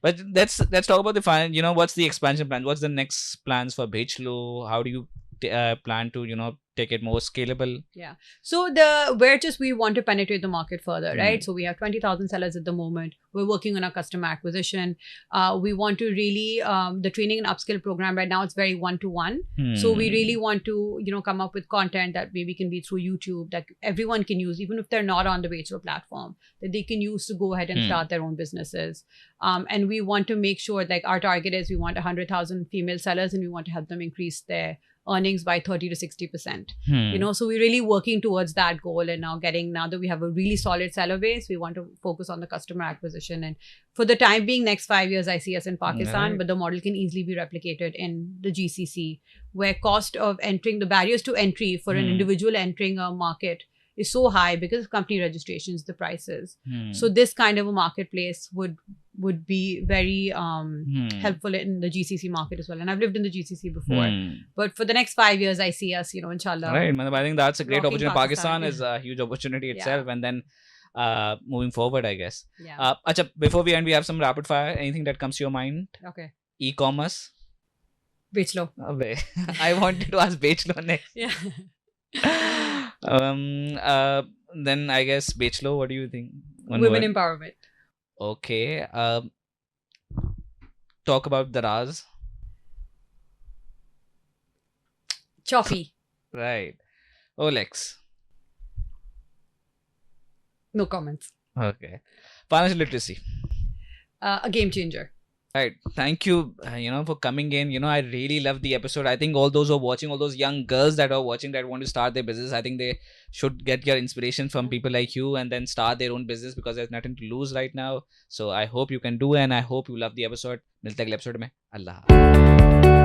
But let's talk about the final. What's the expansion plan? What's the next plans for Bechlo? How do you plan to take it more scalable? Yeah. So we're just, we want to penetrate the market further, right? Hmm. So we have 20,000 sellers at the moment. We're working on our customer acquisition. We want to really, the training and upskill program right now, it's very one-to-one. So we really want to, come up with content that maybe can be through YouTube that everyone can use, even if they're not on the Waitrose platform, that they can use to go ahead and start their own businesses. And we want to make sure, like, our target is we want 100,000 female sellers, and we want to help them increase their earnings by 30 to 60%. So we're really working towards that goal. And now that we have a really solid seller base, we want to focus on the customer acquisition. And for the time being, next 5 years, I see us in Pakistan, Right. but the model can easily be replicated in the GCC, where the barriers to entry for an individual entering a market is so high because of company registrations, the prices. So this kind of a marketplace would be very helpful in the GCC market as well. And I've lived in the GCC before. But for the next 5 years, I see us, inshallah. Right. I think that's a great Rocking opportunity. Pakistan. Pakistan is a huge opportunity Yeah. itself, and then moving forward, I guess. Yeah. Acha, before we end, we have some rapid fire. Anything that comes to your mind? Okay. E-commerce. Bechlo. I wanted to ask Bechlo next. Yeah. Then I guess Bechlo. What do you think? One Women word. empowerment. Okay. Talk about Daraz. Choppy. Right. Olex. No comments. Okay. Financial literacy. A game changer. Right. Thank you, for coming in. I really love the episode. I think all those who are watching, all those young girls that are watching that want to start their business, I think they should get your inspiration from people like you and then start their own business, because there's nothing to lose right now. So I hope you can do, and I hope you love the episode. मिलते हैं अगले episode में. Allah.